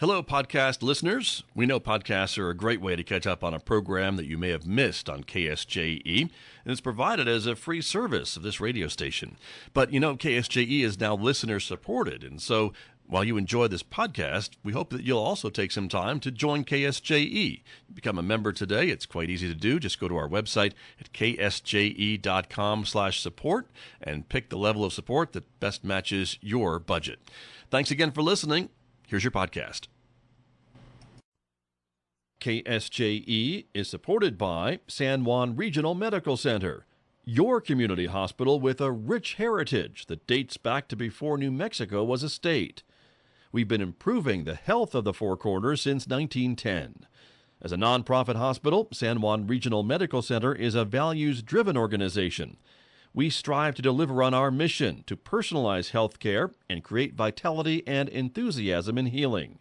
Hello, podcast listeners. We know podcasts are a great way to catch up on a program that you may have missed on KSJE, and it's provided as a free service of this radio station. But you know, KSJE is now listener-supported, and so while you enjoy this podcast, we hope that you'll also take some time to join KSJE. Become a member today. It's quite easy to do. Just go to our website at ksje.com/support and pick the level of support that best matches your budget. Thanks again for listening. Here's your podcast. KSJE is supported by San Juan Regional Medical Center, your community hospital with a rich heritage that dates back to before New Mexico was a state. We've been improving the health of the Four Corners since 1910. As a nonprofit hospital, San Juan Regional Medical Center is a values-driven organization. We strive to deliver on our mission to personalize health care and create vitality and enthusiasm in healing.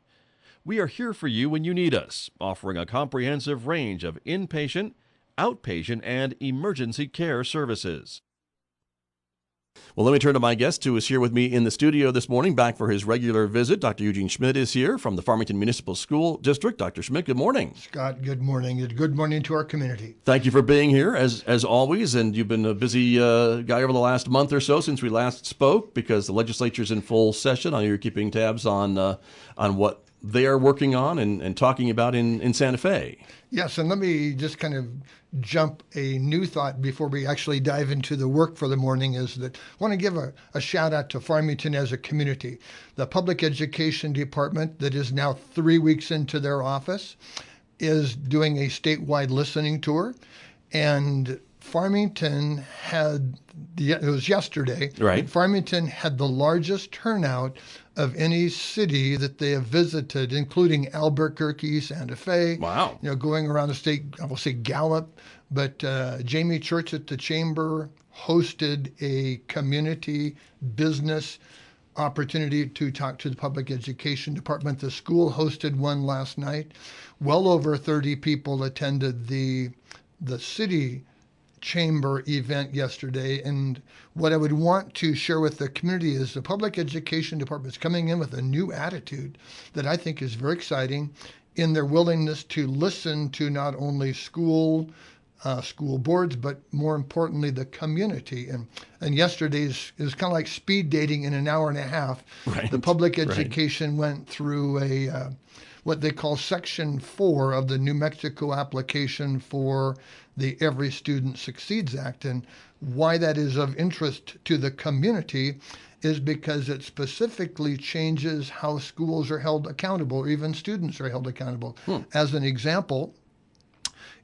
We are here for you when you need us, offering a comprehensive range of inpatient, outpatient, and emergency care services. Well, let me turn to my guest who is here with me in the studio this morning, back for his regular visit. Dr. Eugene Schmidt is here from the Farmington Municipal School District. Dr. Schmidt, good morning. Scott, good morning. Good morning to our community. Thank you for being here, as always, and you've been a busy guy over the last month or so since we last spoke, because the legislature's in full session. I know you're keeping tabs on what they are working on and talking about in Santa Fe. Yes, and let me just kind of jump a new thought before we actually dive into the work for the morning, is that I want to give a shout out to Farmington as a community. The Public Education Department, that is now 3 weeks into their office, is doing a statewide listening tour. And Farmington had, it was yesterday, right? Farmington had the largest turnout of any city that they have visited, including Albuquerque, Santa Fe. Wow. You know, going around the state, I will say Gallup, but Jamie Church at the Chamber hosted a community business opportunity to talk to the Public Education Department. The school hosted one last night. Well over 30 people attended the city chamber event yesterday, and what I would want to share with the community is the Public Education Department is coming in with a new attitude that I think is very exciting in their willingness to listen to not only school boards, but more importantly, the community. And yesterday's is kind of like speed dating in an hour and a half. Right. The Public Education went through a what they call Section 4 of the New Mexico application for the Every Student Succeeds Act. And why that is of interest to the community is because it specifically changes how schools are held accountable, or even students are held accountable. As an example,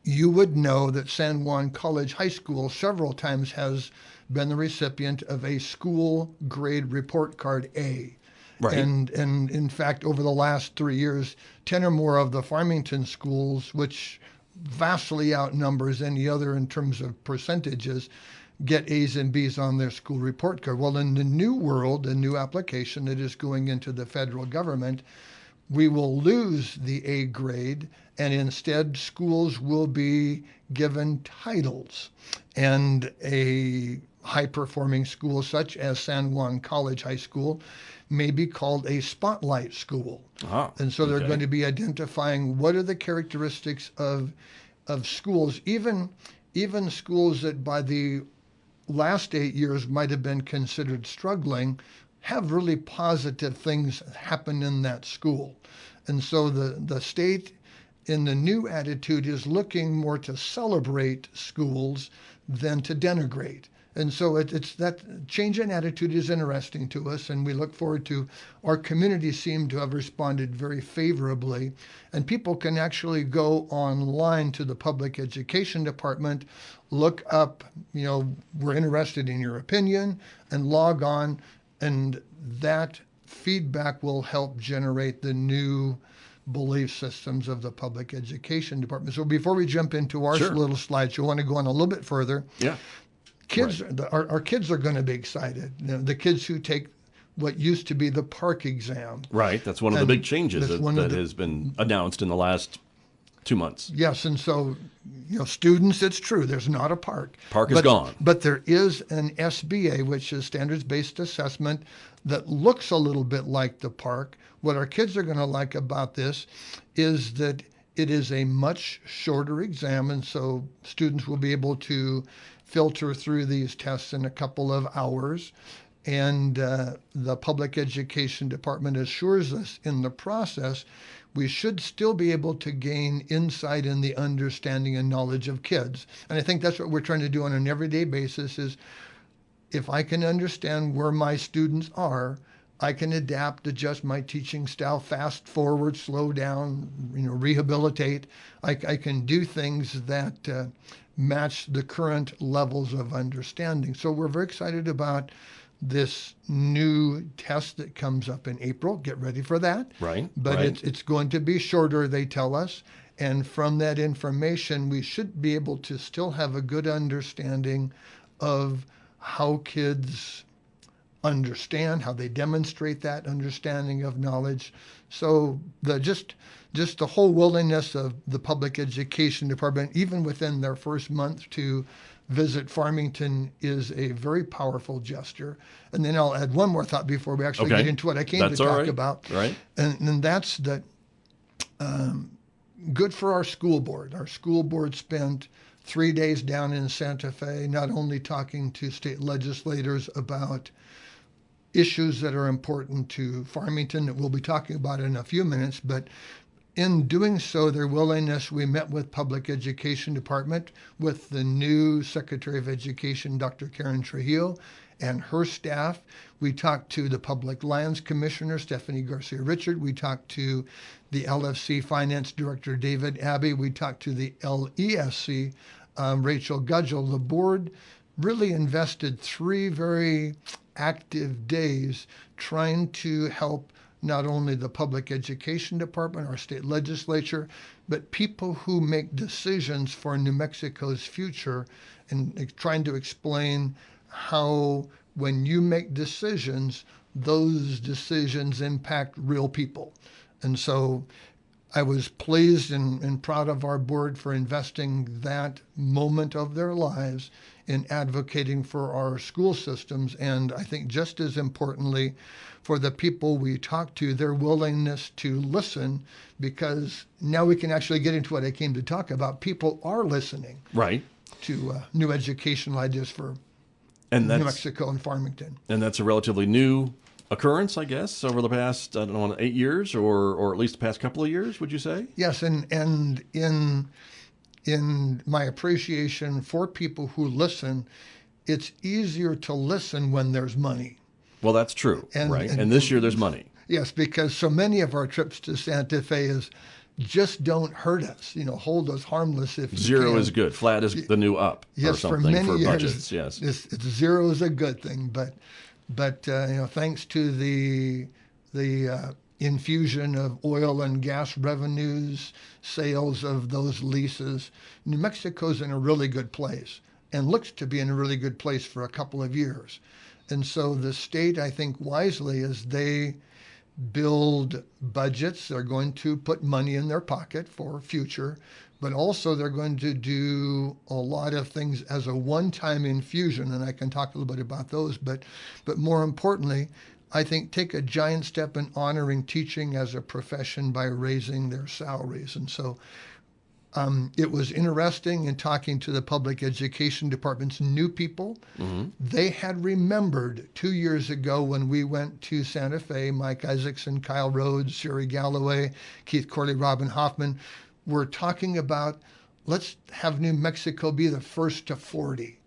you would know that San Juan College High School several times has been the recipient of a school grade report card A. Right. And in fact, over the last 3 years, 10 or more of the Farmington schools, which vastly outnumbers any other in terms of percentages, get A's and B's on their school report card. Well, in the new world, the new application that is going into the federal government, we will lose the A grade, and instead schools will be given titles. And a high-performing school such as San Juan College High School may be called a spotlight school. And so they're going to be identifying what are the characteristics of schools, even schools that by the last 8 years might have been considered struggling, have really positive things happen in that school. And so the state in the new attitude is looking more to celebrate schools than to denigrate. And so it's that change in attitude is interesting to us, and we look forward to our community seem to have responded very favorably. And people can actually go online to the Public Education Department, look up, we're interested in your opinion, and log on, and that feedback will help generate the new belief systems of the Public Education Department. So before we jump into our little slideshow, I want to go on a little bit further. Yeah. Kids, our kids are going to be excited. The kids who take what used to be the PARCC exam. Right. That's one of the big changes that has been announced in the last 2 months. Yes, and so, students, it's true, there's not a park. Park is gone. But there is an SBA, which is standards-based assessment, that looks a little bit like the park. What our kids are going to like about this is that it is a much shorter exam, and so students will be able to filter through these tests in a couple of hours. And the public education department assures us in the process we should still be able to gain insight in the understanding and knowledge of kids. And I think that's what we're trying to do on an everyday basis is if I can understand where my students are, I can adapt, adjust my teaching style, fast forward, slow down, rehabilitate. I can do things that match the current levels of understanding. So we're very excited about this new test that comes up in April. Get ready for that. Right. But right. It's going to be shorter, they tell us. And from that information, we should be able to still have a good understanding of how kids understand, how they demonstrate that understanding of knowledge. So just the whole willingness of the public education department, even within their first month to visit Farmington, is a very powerful gesture. And then I'll add one more thought before we actually get into what I came to talk about. Right. And that's that good for our school board. Our school board spent 3 days down in Santa Fe, not only talking to state legislators about issues that are important to Farmington that we'll be talking about in a few minutes, but in doing so, their willingness, we met with Public Education Department with the new Secretary of Education, Dr. Karen Trujillo, and her staff. We talked to the Public Lands Commissioner, Stephanie Garcia-Richard. We talked to the LFC Finance Director, David Abbey. We talked to the LESC, Rachel Gudgel. The board really invested 3 very active days trying to help not only the Public Education Department, our state legislature, but people who make decisions for New Mexico's future, and trying to explain how when you make decisions, those decisions impact real people. And so I was pleased and proud of our board for investing that moment of their lives in advocating for our school systems. And I think just as importantly, for the people we talk to, their willingness to listen, because now we can actually get into what I came to talk about. People are listening to new educational ideas for New Mexico and Farmington. And that's a relatively new occurrence, I guess, over the past, 8 years or at least the past couple of years, would you say? Yes, and in my appreciation for people who listen, it's easier to listen when there's money. Well, that's true, right? And this year there's money. Yes, because so many of our trips to Santa Fe is just don't hurt us, hold us harmless if you Zero can. is good. Flat is the new up or something for many years, budgets. Yes, it's zero is a good thing, but thanks to the infusion of oil and gas revenues, sales of those leases, New Mexico's in a really good place and looks to be in a really good place for a couple of years. And so the state, I think wisely, as they build budgets, they're going to put money in their pocket for future, but also they're going to do a lot of things as a one-time infusion, and I can talk a little bit about those, but more importantly, I think take a giant step in honoring teaching as a profession by raising their salaries. And so it was interesting in talking to the Public Education Department's new people. Mm-hmm. They had remembered 2 years ago when we went to Santa Fe, Mike Isaacson, Kyle Rhodes, Sherry Galloway, Keith Corley, Robin Hoffman, were talking about let's have New Mexico be the first to 40.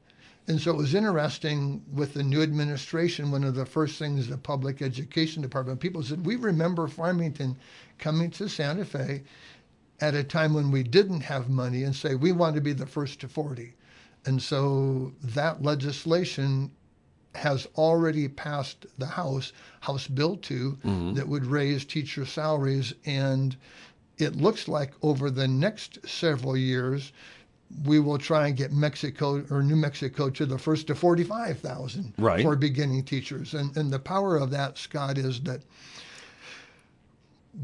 And so it was interesting with the new administration, one of the first things the Public Education Department people said, we remember Farmington coming to Santa Fe at a time when we didn't have money and say, we want to be the first to 40. And so that legislation has already passed the House Bill 2, mm-hmm. that would raise teacher salaries. And it looks like over the next several years, we will try and get Mexico or New Mexico to the first to 45,000 for beginning teachers. And the power of that, Scott, is that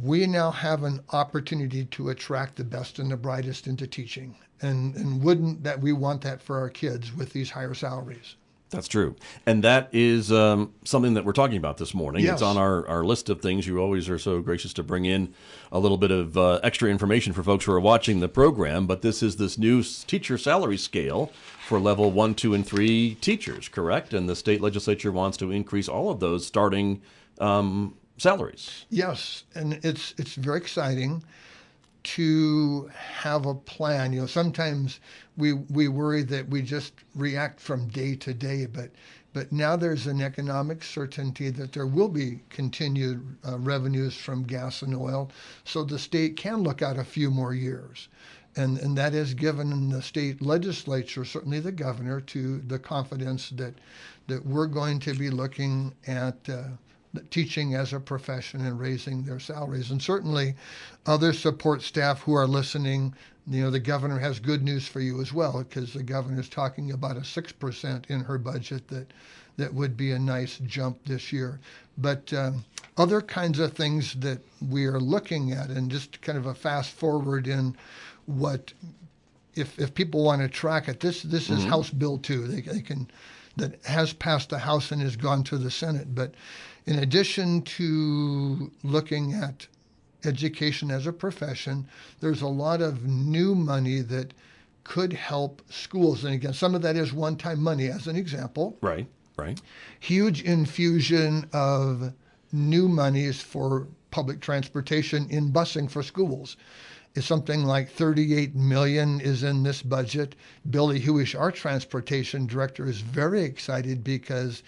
we now have an opportunity to attract the best and the brightest into teaching. And wouldn't that we want that for our kids with these higher salaries? That's true. And that is something that we're talking about this morning. Yes. It's on our list of things. You always are so gracious to bring in a little bit of extra information for folks who are watching the program. But this is this new teacher salary scale for level 1, 2, and 3 teachers, correct? And the state legislature wants to increase all of those starting salaries. Yes, and it's very exciting to have a plan. You know, sometimes we worry that we just react from day to day, but now there's an economic certainty that there will be continued revenues from gas and oil, so the state can look out a few more years. And that has given the state legislature, certainly the governor, to the confidence that we're going to be looking at teaching as a profession and raising their salaries. And certainly other support staff who are listening, you know, the governor has good news for you as well, because the governor's talking about a 6% in her budget that would be a nice jump this year. But other kinds of things that we are looking at, and just kind of a fast forward in what, if people want to track it, this is House Bill 2. They can, that has passed the House and has gone to the Senate. But in addition to looking at education as a profession, there's a lot of new money that could help schools. And again, some of that is one-time money, as an example. Right. Huge infusion of new monies for public transportation in busing for schools. It's something like $38 million is in this budget. Billy Hewish, our transportation director, is very excited because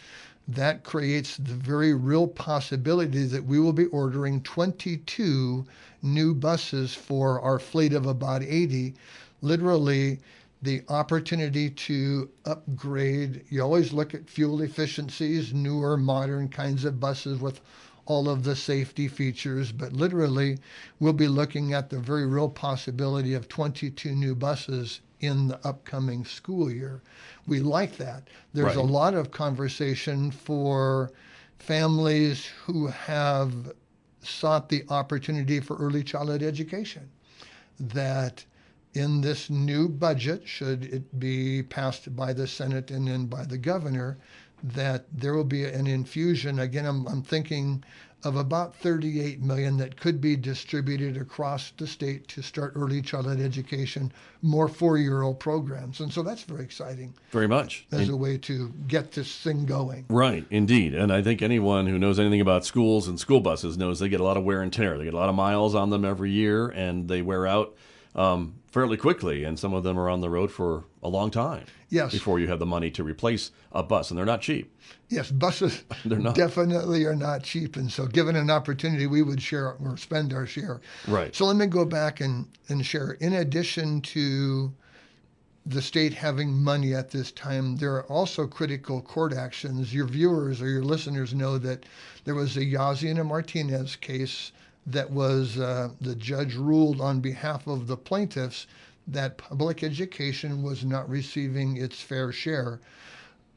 that creates the very real possibility that we will be ordering 22 new buses for our fleet of about 80. Literally, the opportunity to upgrade. You always look at fuel efficiencies, newer, modern kinds of buses with all of the safety features, but literally, we'll be looking at the very real possibility of 22 new buses in the upcoming school year. We like that. There's a lot of conversation for families who have sought the opportunity for early childhood education, that in this new budget, should it be passed by the Senate and then by the governor, that there will be an infusion. Again, I'm thinking of about $38 million that could be distributed across the state to start early childhood education, more 4-year-old programs. And so that's very exciting. Very much. As a way to get this thing going. Right, indeed. And I think anyone who knows anything about schools and school buses knows they get a lot of wear and tear. They get a lot of miles on them every year, and they wear out fairly quickly, and some of them are on the road for a long time. Yes. Before you have the money to replace a bus, and they're not cheap. Yes, buses They're not. definitely are not cheap, and so given an opportunity, we would share or spend our share. Right. So let me go back and share. In addition to the state having money at this time, there are also critical court actions. Your viewers or your listeners know that there was a Yazzie and a Martinez case that was the judge ruled on behalf of the plaintiffs that public education was not receiving its fair share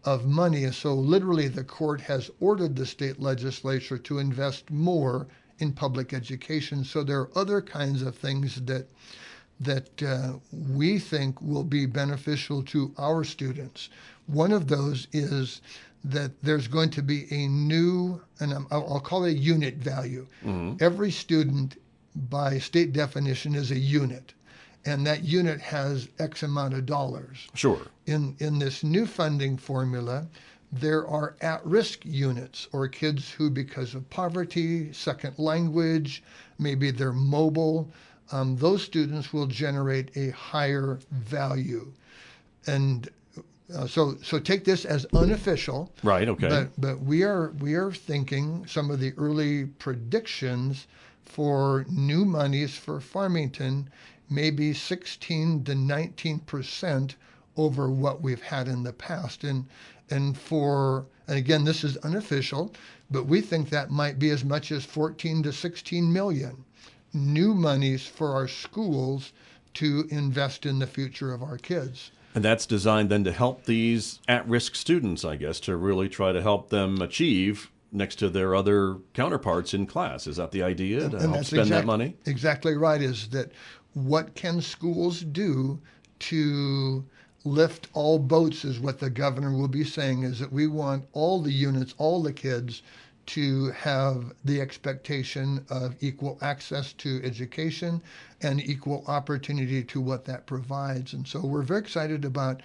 of money. And so literally the court has ordered the state legislature to invest more in public education. So there are other kinds of things that we think will be beneficial to our students. One of those is that there's going to be a new, and I'll call it a unit value. Every student, by state definition, is a unit, and that unit has X amount of dollars. Sure. In this new funding formula, there are at-risk units, or kids who, because of poverty, second language, maybe they're mobile, those students will generate a higher value. And so take this as unofficial. Right, okay. But we are thinking some of the early predictions for new monies for Farmington may be 16 to 19% over what we've had in the past. And again, this is unofficial, but we think that might be as much as 14 to 16 million new monies for our schools to invest in the future of our kids. And that's designed then to help these at-risk students, I guess, to really try to help them achieve next to their other counterparts in class. Is that the idea, to And help spend that money? Exactly right, is that what can schools do to lift all boats is what the governor will be saying, is that we want all the units, all the kids to have the expectation of equal access to education and equal opportunity to what that provides. And so we're very excited about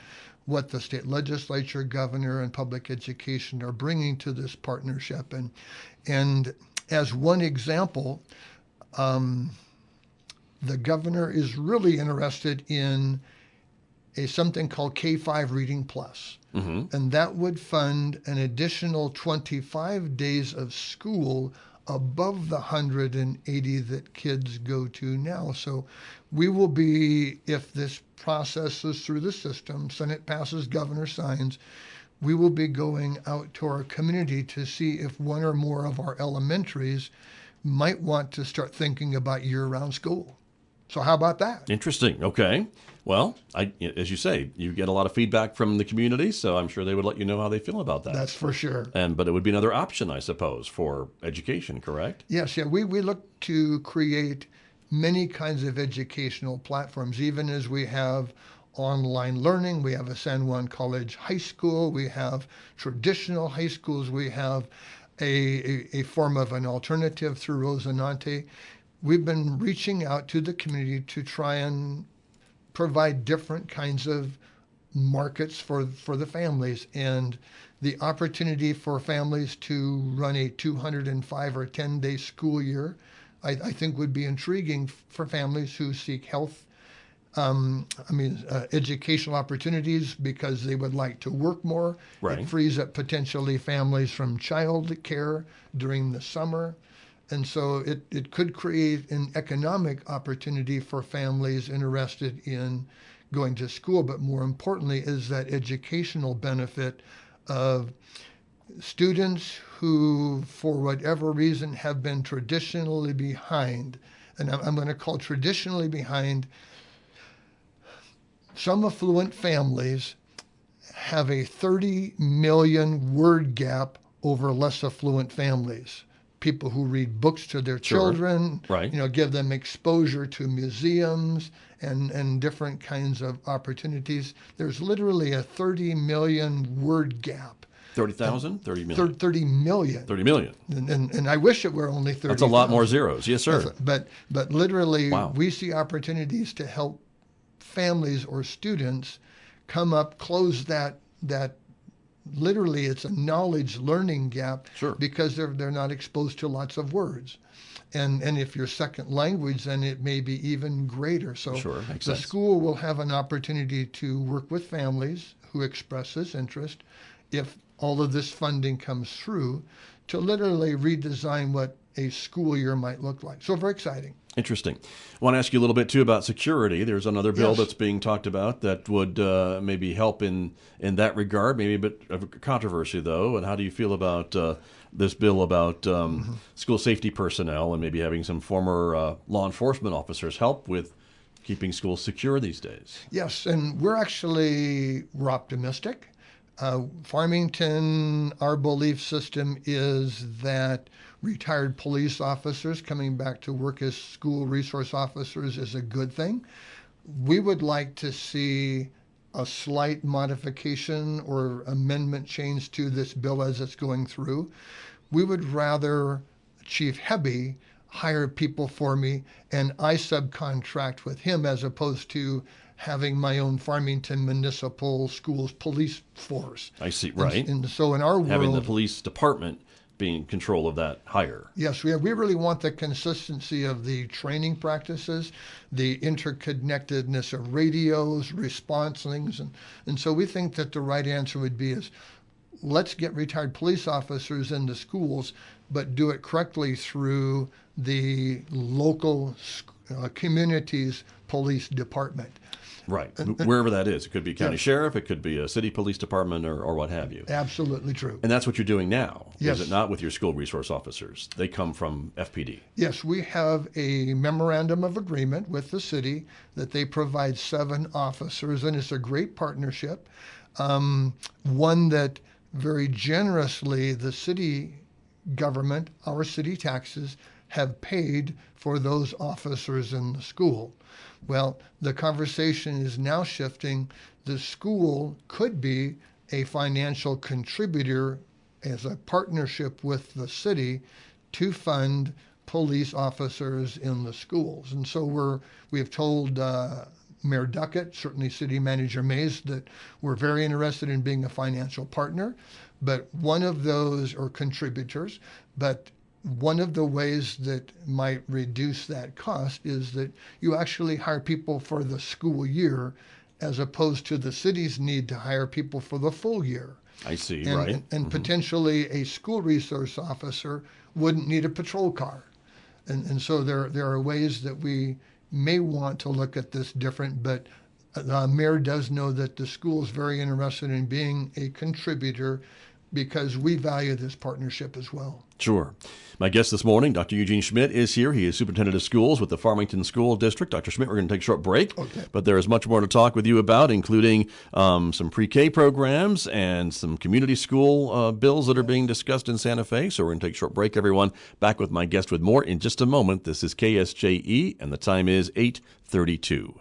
what the state legislature, governor, and public education are bringing to this partnership. And as one example, the governor is really interested in something called K-5 Reading Plus. Mm-hmm. And that would fund an additional 25 days of school above the 180 that kids go to now. So we will be, if this processes through the system, Senate passes, governor signs, we will be going out to our community to see if one or more of our elementaries might want to start thinking about year-round school. So how about that? Interesting. Okay. Well, as you say, you get a lot of feedback from the community, so I'm sure they would let you know how they feel about that. That's for sure. But it would be another option, I suppose, for education, correct? Yes. Yeah. We look to create many kinds of educational platforms, even as we have online learning. We have a San Juan College High School. We have traditional high schools. We have a form of an alternative through Rosinante. We've been reaching out to the community to try and provide different kinds of markets for the families, and the opportunity for families to run a 205 or 10-day school year, I think would be intriguing for families who seek health, educational opportunities because they would like to work more. Right. It frees up potentially families from child care during the summer. And so it could create an economic opportunity for families interested in going to school, but more importantly is that educational benefit of students who, for whatever reason, have been traditionally behind. And I'm going to call traditionally behind. Some affluent families have a 30 million word gap over less affluent families. People who read books to their children, right. Give them exposure to museums and different kinds of opportunities. There's literally a 30 million word gap. 30,000? 30 million? 30 million. 30 million. And I wish it were only 30. That's a lot more zeros. Yes, sir. But literally, wow. We see opportunities to help families or students come up, close that literally it's a knowledge learning gap. Sure. Because they're not exposed to lots of words. And if your second language, then it may be even greater. So sure, makes the sense. school will have an opportunity to work with families who express this interest, if all of this funding comes through, to literally redesign what a school year might look like. So very exciting. Interesting. I want to ask you a little bit, too, about security. There's another bill Yes. that's being talked about that would maybe help in that regard, maybe a bit of a controversy, though. And how do you feel about this bill about school safety personnel and maybe having some former law enforcement officers help with keeping schools secure these days? Yes, and we're optimistic. Farmington, our belief system is that retired police officers coming back to work as school resource officers is a good thing. We would like to see a slight modification or amendment change to this bill as it's going through. We would rather Chief Hebby hire people for me and I subcontract with him as opposed to having my own Farmington Municipal Schools police force. I see, right. And so in our world, having the police department being in control of that hire. Yes, we really want the consistency of the training practices, the interconnectedness of radios, response things. And so we think that the right answer would be is let's get retired police officers into schools, but do it correctly through the local community's police department. Right, wherever that is. It could be a county sheriff, it could be a city police department, or what have you. Absolutely true. And that's what you're doing now, yes. Is it not, with your school resource officers? They come from FPD. Yes, we have a memorandum of agreement with the city that they provide 7 officers, and it's a great partnership. One that very generously the city government, our city taxes, have paid for those officers in the school. Well, the conversation is now shifting. The school could be a financial contributor as a partnership with the city to fund police officers in the schools. And so we have told Mayor Duckett, certainly City Manager Mays, that we're very interested in being a financial partner, but one of those, or contributors, but one of the ways that might reduce that cost is that you actually hire people for the school year as opposed to the city's need to hire people for the full year. I see, and, right. And potentially a school resource officer wouldn't need a patrol car. And so there are ways that we may want to look at this different, but the mayor does know that the school is very interested in being a contributor because we value this partnership as well. Sure. My guest this morning, Dr. Eugene Schmidt, is here. He is superintendent of schools with the Farmington School District. Dr. Schmidt, we're going to take a short break, but there is much more to talk with you about, including some pre-K programs and some community school bills that are being discussed in Santa Fe. So we're going to take a short break, everyone. Back with my guest with more in just a moment. This is KSJE, and the time is 8:32.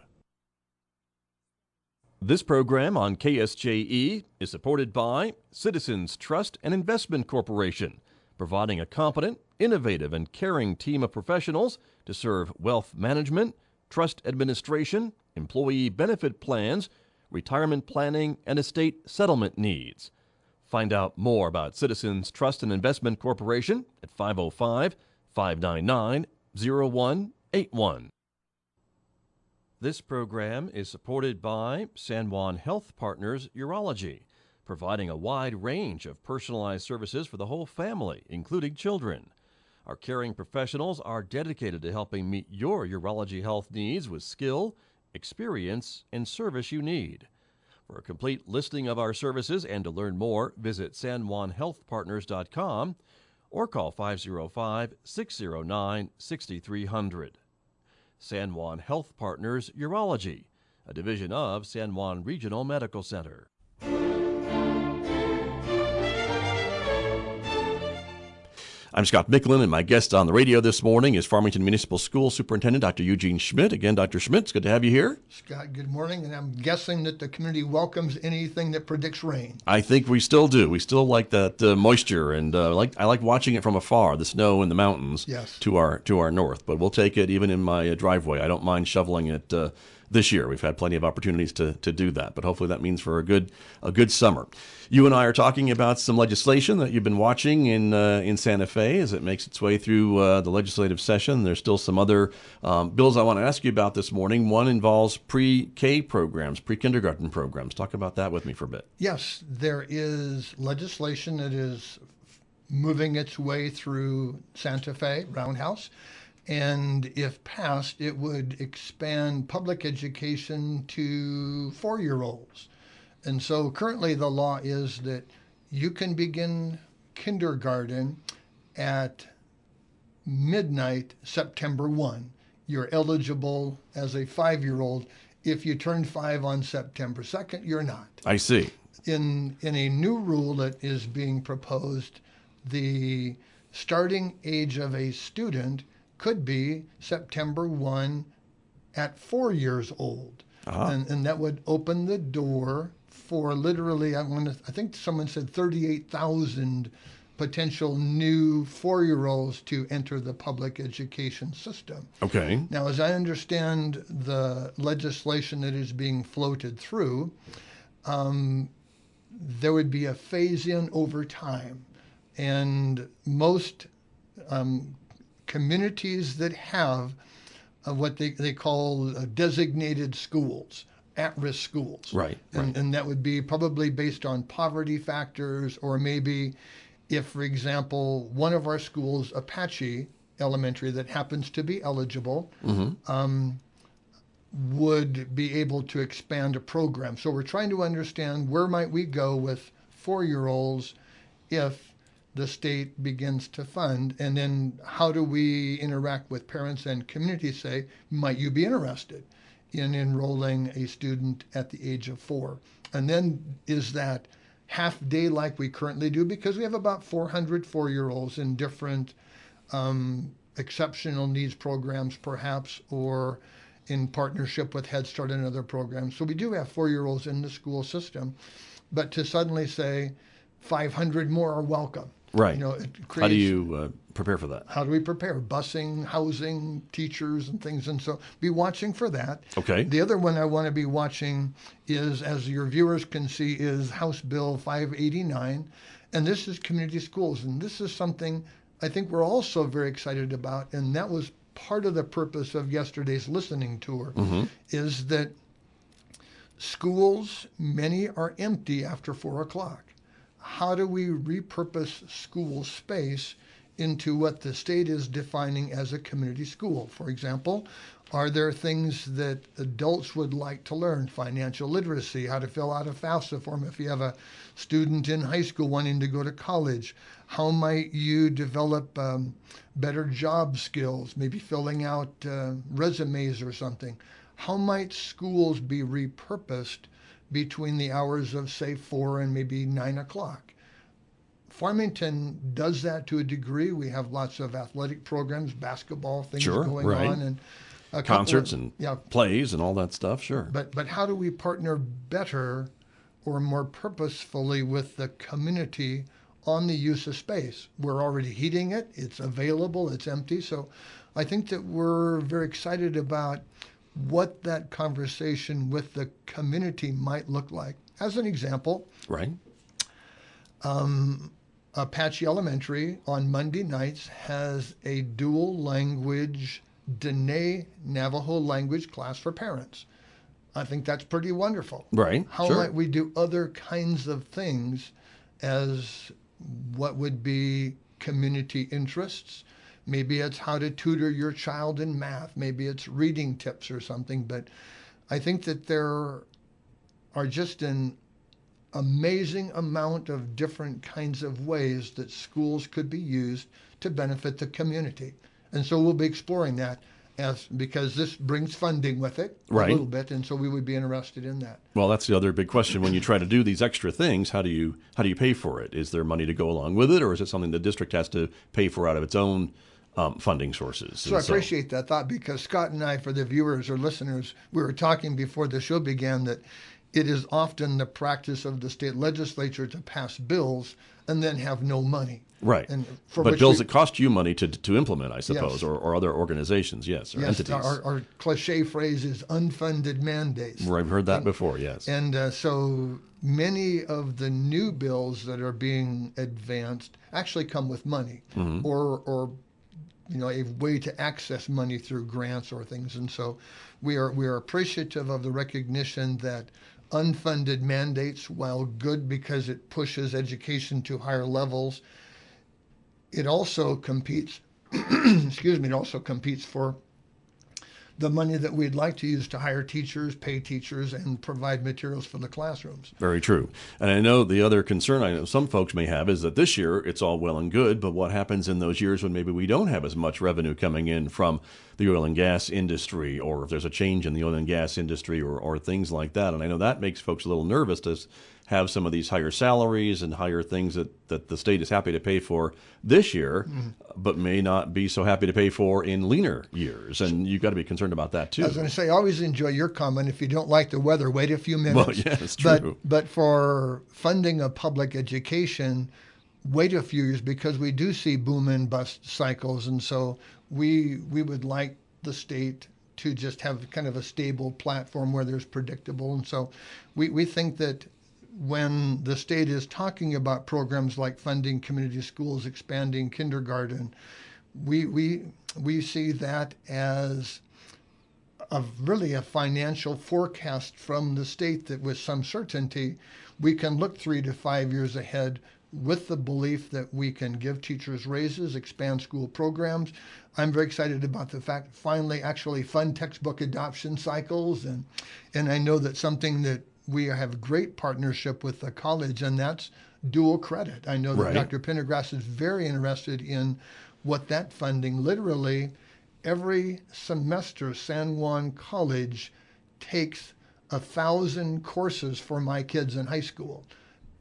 This program on KSJE is supported by Citizens Trust and Investment Corporation, providing a competent, innovative, and caring team of professionals to serve wealth management, trust administration, employee benefit plans, retirement planning, and estate settlement needs. Find out more about Citizens Trust and Investment Corporation at 505-599-0181. This program is supported by San Juan Health Partners Urology, providing a wide range of personalized services for the whole family, including children. Our caring professionals are dedicated to helping meet your urology health needs with skill, experience, and service you need. For a complete listing of our services and to learn more, visit sanjuanhealthpartners.com or call 505-609-6300. San Juan Health Partners Urology, a division of San Juan Regional Medical Center. I'm Scott Michlin, and my guest on the radio this morning is Farmington Municipal School Superintendent Dr. Eugene Schmidt. Again, Dr. Schmidt, it's good to have you here. Scott, good morning, and I'm guessing that the community welcomes anything that predicts rain. I think we still do. We still like that moisture, and I like watching it from afar, the snow in the mountains to our north. But we'll take it even in my driveway. I don't mind shoveling it this year. We've had plenty of opportunities to do that, but hopefully that means for a good summer. You and I are talking about some legislation that you've been watching in Santa Fe as it makes its way through the legislative session. There's still some other bills I want to ask you about this morning. One involves pre-K programs, pre-kindergarten programs. Talk about that with me for a bit. Yes, there is legislation that is moving its way through Santa Fe Roundhouse. And if passed, it would expand public education to 4-year-olds. And so currently the law is that you can begin kindergarten at midnight, September 1. You're eligible as a 5-year-old. If you turn 5 on September 2nd, you're not. I see. In a new rule that is being proposed, the starting age of a student could be September 1 at 4 years old. And that would open the door for literally, I think someone said 38,000 potential new 4-year-olds to enter the public education system. Okay. Now, as I understand the legislation that is being floated through, there would be a phase-in over time. And most communities that have what they call designated schools, at-risk schools. Right. And that would be probably based on poverty factors, or maybe if, for example, one of our schools, Apache Elementary, that happens to be eligible, would be able to expand a program. So we're trying to understand where might we go with 4-year-olds if the state begins to fund, and then how do we interact with parents and community, say, might you be interested in enrolling a student at the age of 4? And then is that half day like we currently do, because we have about 400 4-year-olds in different exceptional needs programs, perhaps, or in partnership with Head Start and other programs. So we do have 4-year-olds in the school system, but to suddenly say 500 more are welcome. Right. It creates, how do you prepare for that? How do we prepare? Busing, housing, teachers, and things. And so be watching for that. Okay. The other one I want to be watching is, as your viewers can see, is House Bill 589. And this is community schools. And this is something I think we're also very excited about. And that was part of the purpose of yesterday's listening tour, is that schools, many are empty after 4 o'clock. How do we repurpose school space into what the state is defining as a community school? For example, are there things that adults would like to learn? Financial literacy, how to fill out a FAFSA form if you have a student in high school wanting to go to college. How might you develop better job skills, maybe filling out resumes or something? How might schools be repurposed between the hours of, say, 4 and maybe 9 o'clock? Farmington does that to a degree. We have lots of athletic programs, basketball things going on, and concerts and plays and all that stuff. Sure. But how do we partner better or more purposefully with the community on the use of space? We're already heating it. It's available. It's empty. So I think that we're very excited about what that conversation with the community might look like. As an example, right. Apache Elementary on Monday nights has a dual language Dene Navajo language class for parents. I think that's pretty wonderful. Right. How might we do other kinds of things as what would be community interests? Maybe it's how to tutor your child in math. Maybe it's reading tips or something. But I think that there are just an amazing amount of different kinds of ways that schools could be used to benefit the community. And so we'll be exploring that because this brings funding with it a little bit. And so we would be interested in that. Well, that's the other big question. When you try to do these extra things, how do you pay for it? Is there money to go along with it, or is it something the district has to pay for out of its own funding sources? So I appreciate that thought, because Scott and I, for the viewers or listeners, we were talking before the show began that it is often the practice of the state legislature to pass bills and then have no money. Right. And but bills that cost you money to implement, I suppose, yes. or other organizations, yes, or yes, entities. Our cliche phrase is unfunded mandates. I've heard that before, yes. And so many of the new bills that are being advanced actually come with money, or a way to access money through grants or things. And so we are appreciative of the recognition that unfunded mandates, while good because it pushes education to higher levels, it also competes, it also competes for the money that we'd like to use to hire teachers, pay teachers, and provide materials for the classrooms. Very true. And I know the other concern I know some folks may have is that this year it's all well and good, but what happens in those years when maybe we don't have as much revenue coming in from the oil and gas industry, or if there's a change in the oil and gas industry or things like that. And I know that makes folks a little nervous to have some of these higher salaries and higher things that the state is happy to pay for this year, but may not be so happy to pay for in leaner years. And you've got to be concerned about that too. I was going to say, always enjoy your comment. If you don't like the weather, wait a few minutes. Well, yeah, it's true. But for funding of public education, wait a few years, because we do see boom and bust cycles. And so we would like the state to just have kind of a stable platform where there's predictable. And so we think that when the state is talking about programs like funding community schools, expanding kindergarten, we see that as really a financial forecast from the state that with some certainty we can look 3 to 5 years ahead with the belief that we can give teachers raises, expand school programs. I'm very excited about the fact finally actually fund textbook adoption cycles, and I know that something that we have a great partnership with the college, and that's dual credit. I know that Dr. Pendergrass is very interested in what that funding, literally every semester San Juan College takes 1,000 courses for my kids in high school.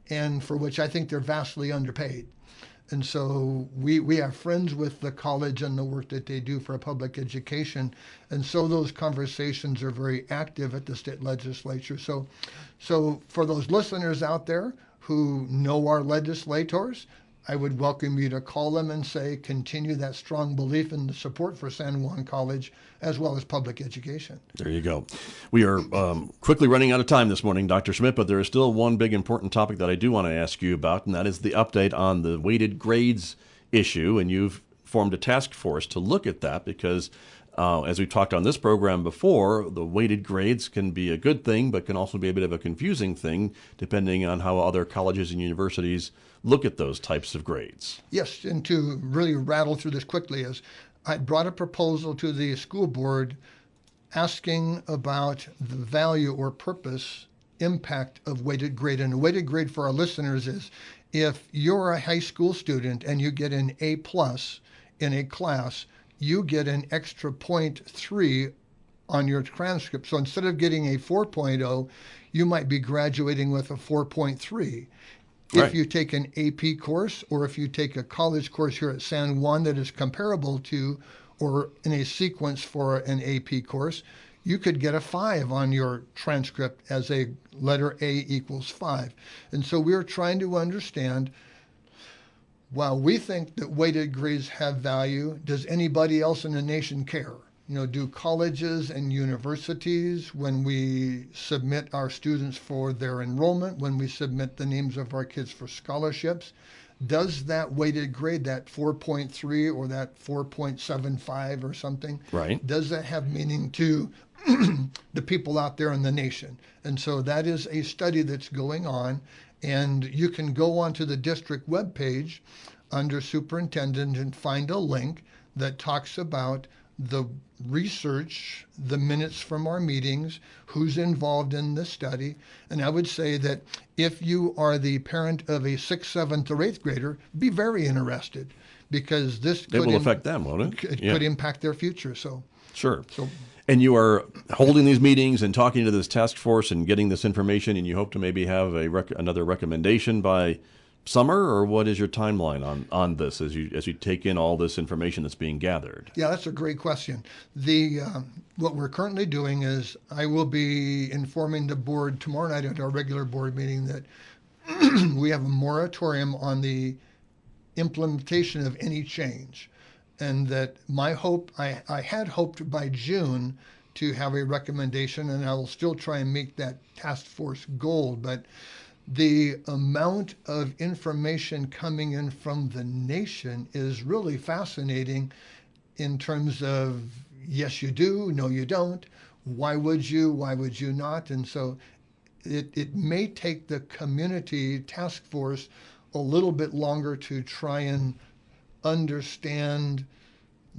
and for which I think they're vastly underpaid. And so we are friends with the college and the work that they do for public education. And so those conversations are very active at the state legislature. So for those listeners out there who know our legislators, I would welcome you to call them and say, continue that strong belief in the support for San Juan College as well as public education. There you go. We are quickly running out of time this morning, Dr. Schmidt, but there is still one big important topic that I do want to ask you about, and that is the update on the weighted grades issue. And you've formed a task force to look at that because, as we've talked on this program before, the weighted grades can be a good thing, but can also be a bit of a confusing thing depending on how other colleges and universities look at those types of grades. Yes, and to really rattle through this quickly is I brought a proposal to the school board asking about the value or purpose impact of weighted grade. And a weighted grade for our listeners is if you're a high school student and you get an A+ in a class, you get an extra 0.3 on your transcript. So instead of getting a 4.0, you might be graduating with a 4.3. Right. If you take an AP course or if you take a college course here at San Juan that is comparable to or in a sequence for an AP course, you could get a 5 on your transcript as a letter A equals 5. And so we're trying to understand, while we think that weighted grades have value, does anybody else in the nation care? You know, do colleges and universities, when we submit our students for their enrollment, when we submit the names of our kids for scholarships, does that weighted grade, that 4.3 or that 4.75 or something, right, does that have meaning to the people out there in the nation? And so that is a study that's going on, and you can go onto the district webpage under superintendent and find a link that talks about the research, the minutes from our meetings, who's involved in the study. And I would say that if you are the parent of a 6th, 7th, or 8th grader, be very interested, because this it will affect them, won't it? It could impact their future. So sure. So, and you are holding these meetings and talking to this task force and getting this information, and you hope to maybe have another recommendation by summer, or what is your timeline on this as you take in all this information that's being gathered? Yeah, that's a great question. What we're currently doing is I will be informing the board tomorrow night at our regular board meeting that we have a moratorium on the implementation of any change, and that my hope, I had hoped by June to have a recommendation, and I will still try and make that task force goal, but the amount of information coming in from the nation is really fascinating in terms of yes, you do, no, you don't, why would you not? And so it may take the community task force a little bit longer to try and understand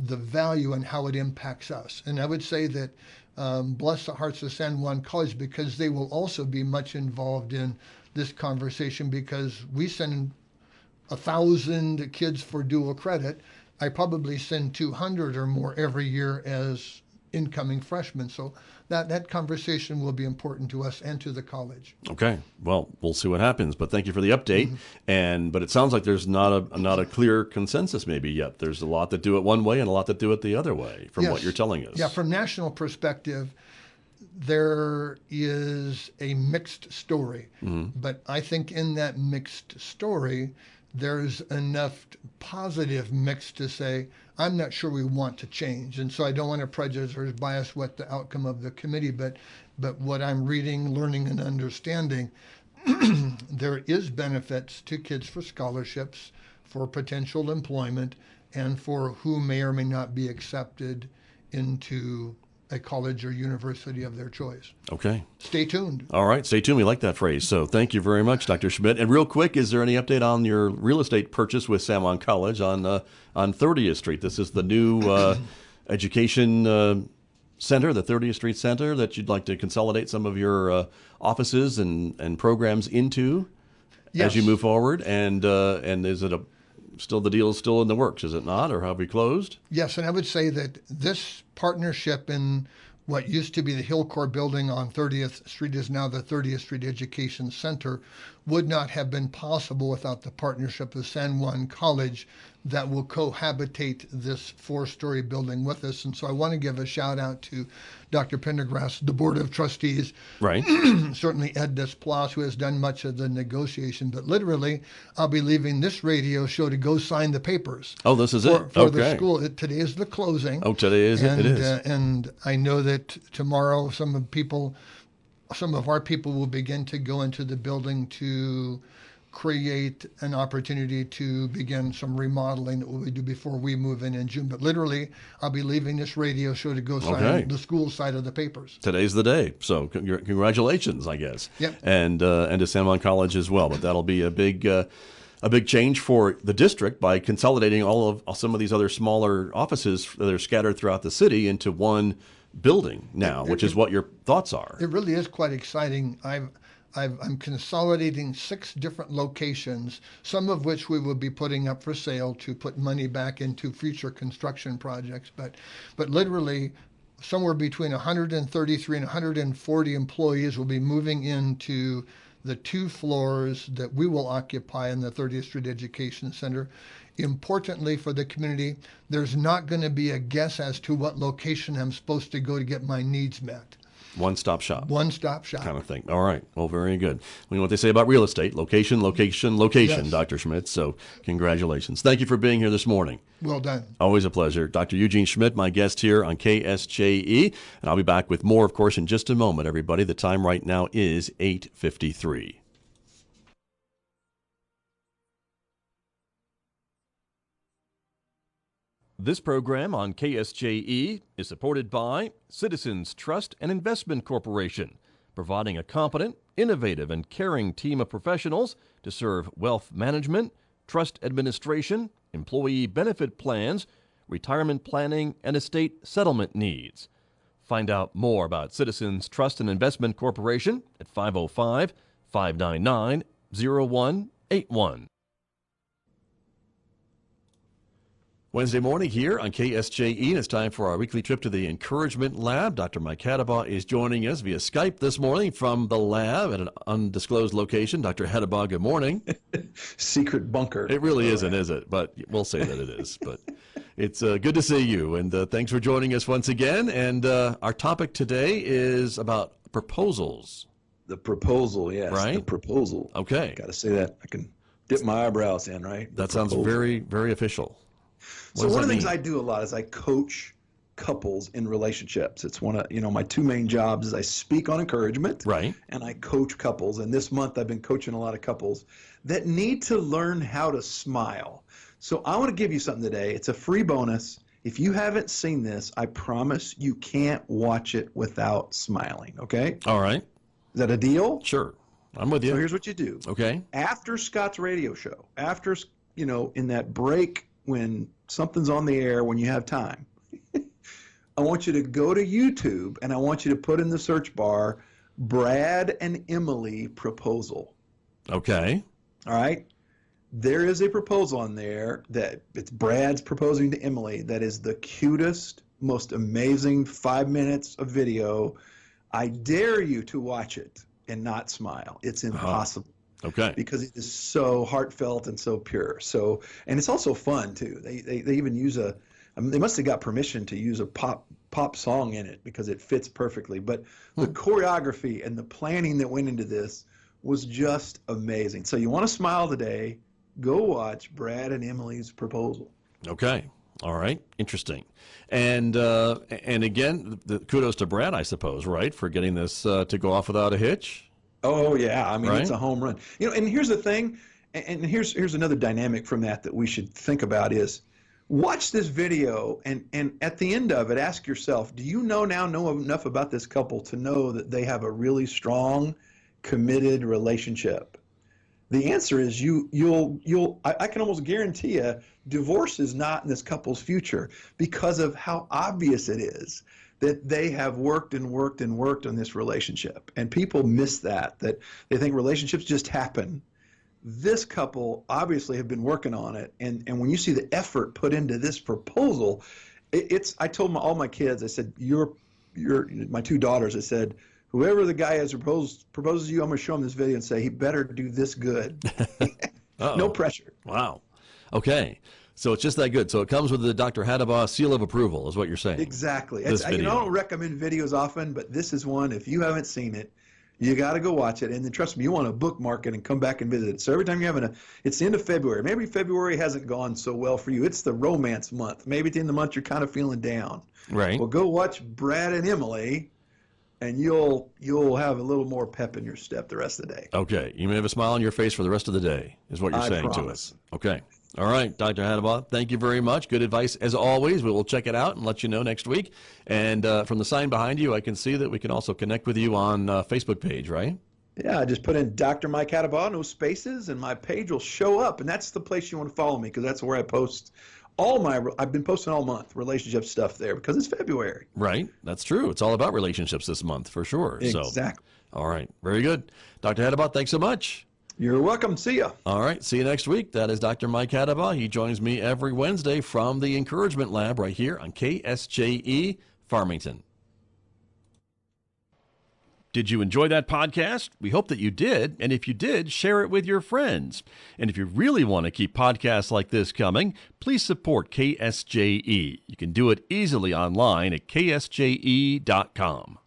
the value and how it impacts us. And I would say that bless the hearts of San Juan College, because they will also be much involved in this conversation, because we send 1,000 kids for dual credit. I probably send 200 or more every year as incoming freshmen. So that conversation will be important to us and to the college. Okay. Well, we'll see what happens, but thank you for the update. But it sounds like there's not a clear consensus maybe yet. There's a lot that do it one way and a lot that do it the other way from what you're telling us. Yeah, from national perspective, there is a mixed story. But I think in that mixed story, there's enough positive mix to say, I'm not sure we want to change. And so I don't want to prejudice or bias what the outcome of the committee, but what I'm reading, learning, and understanding, there is benefits to kids for scholarships, for potential employment, and for who may or may not be accepted into a college or university of their choice. Okay. Stay tuned. All right. Stay tuned. We like that phrase. So thank you very much, Dr. Schmidt. And real quick, is there any update on your real estate purchase with San Juan College on 30th Street? This is the new education center, the 30th Street Center, that you'd like to consolidate some of your offices and programs into as you move forward. And is it the deal is still in the works, is it not? Or have we closed? Yes, and I would say that this partnership in What used to be the Hillcore building on 30th Street is now the 30th Street Education Center, would not have been possible without the partnership of San Juan College that will cohabitate this four-story building with us. And so I want to give a shout out to Dr. Pendergrass, the Board of Trustees, Right. certainly Ed Desplas, who has done much of the negotiation. But literally, I'll be leaving this radio show to go sign the papers. Oh, this is it. For the school. Today is the closing. Oh, today is it? It is. And I know that tomorrow some of our people will begin to go into the building to create an opportunity to begin some remodeling that we do before we move in June. But literally, I'll be leaving this radio show to go sign the school side of the papers. Today's the day. So congratulations, I guess. Yep. And to San Juan College as well. But that'll be a big change for the district by consolidating some of these other smaller offices that are scattered throughout the city into one building now, which is what your thoughts are. It really is quite exciting. I'm consolidating 6 different locations, some of which we will be putting up for sale to put money back into future construction projects. But literally, somewhere between 133 and 140 employees will be moving into the 2 floors that we will occupy in the 30th Street Education Center. Importantly for the community, there's not going to be a guess as to what location I'm supposed to go to get my needs met. One-stop shop. One-stop shop. Kind of thing. All right. Well, very good. We know what they say about real estate. Location, location, location, Yes. Dr. Schmidt. So congratulations. Thank you for being here this morning. Well done. Always a pleasure. Dr. Eugene Schmidt, my guest here on KSJE. And I'll be back with more, of course, in just a moment, everybody. The time right now is 8:53. This program on KSJE is supported by Citizens Trust and Investment Corporation, providing a competent, innovative, and caring team of professionals to serve wealth management, trust administration, employee benefit plans, retirement planning, and estate settlement needs. Find out more about Citizens Trust and Investment Corporation at 505-599-0181. Wednesday morning here on KSJE, and it's time for our weekly trip to the Encouragement Lab. Dr. Mike Hattabaugh is joining us via Skype this morning from the lab at an undisclosed location. Dr. Hattabaugh, good morning. Secret bunker. It really isn't, is it? But we'll say that it is. But it's good to see you, and thanks for joining us once again. And our topic today is about proposals. The proposal, yes. Right? The proposal. Okay. Got to say that. I can dip my eyebrows in, right? That sounds very, very official. So one of the things I do a lot is I coach couples in relationships. It's one of, my 2 main jobs is I speak on encouragement. Right. And I coach couples. And this month I've been coaching a lot of couples that need to learn how to smile. So I want to give you something today. It's a free bonus. If you haven't seen this, I promise you can't watch it without smiling. Okay? All right. Is that a deal? Sure. I'm with you. So here's what you do. Okay. After Scott's radio show, after, in that break when something's on the air, when you have time, I want you to go to YouTube and I want you to put in the search bar, Brad and Emily proposal. Okay. All right. There is a proposal on there that it's Brad's proposing to Emily that is the cutest, most amazing 5 minutes of video. I dare you to watch it and not smile. It's impossible. Okay. Because it is so heartfelt and so pure. So, and it's also fun too. They even use they must have got permission to use a pop song in it because it fits perfectly. But the choreography and the planning that went into this was just amazing. So you want to smile today, go watch Brad and Emily's proposal. Okay. All right. Interesting. And again, the kudos to Brad, I suppose, right, for getting this to go off without a hitch. Oh yeah, I mean right? It's a home run. And here's the thing, and here's another dynamic from that we should think about is watch this video and at the end of it ask yourself, do you know enough about this couple to know that they have a really strong, committed relationship? The answer is I can almost guarantee you divorce is not in this couple's future because of how obvious it is that they have worked and worked and worked on this relationship. And people miss that they think relationships just happen. This couple obviously have been working on it. And when you see the effort put into this proposal, I told all my kids, I said, your my two daughters. I said, whoever the guy is proposes to you, I'm going to show him this video and say, he better do this good. No pressure. Wow. Okay. So it's just that good. So it comes with the Dr. Hattabaugh seal of approval, is what you're saying. Exactly. I don't recommend videos often, but this is one. If you haven't seen it, you got to go watch it. And then trust me, you want to bookmark it and come back and visit it. So every time you're it's the end of February. Maybe February hasn't gone so well for you. It's the romance month. Maybe at the end of the month, you're kind of feeling down. Right. Well, go watch Brad and Emily, and you'll have a little more pep in your step the rest of the day. Okay. You may have a smile on your face for the rest of the day, is what you're saying to us. Okay. All right, Dr. Hattabaugh, thank you very much. Good advice as always. We will check it out and let you know next week. And from the sign behind you, I can see that we can also connect with you on Facebook page, right? Yeah, just put in Dr. Mike Hattabaugh, no spaces, and my page will show up. And that's the place you want to follow me, because that's where I post I've been posting all month, relationship stuff there, because it's February. Right, that's true. It's all about relationships this month, for sure. Exactly. So, all right, very good. Dr. Hattabaugh, thanks so much. You're welcome. See ya. All right. See you next week. That is Dr. Mike Hattabaugh. He joins me every Wednesday from the Encouragement Lab right here on KSJE Farmington. Did you enjoy that podcast? We hope that you did. And if you did, share it with your friends. And if you really want to keep podcasts like this coming, please support KSJE. You can do it easily online at ksje.com.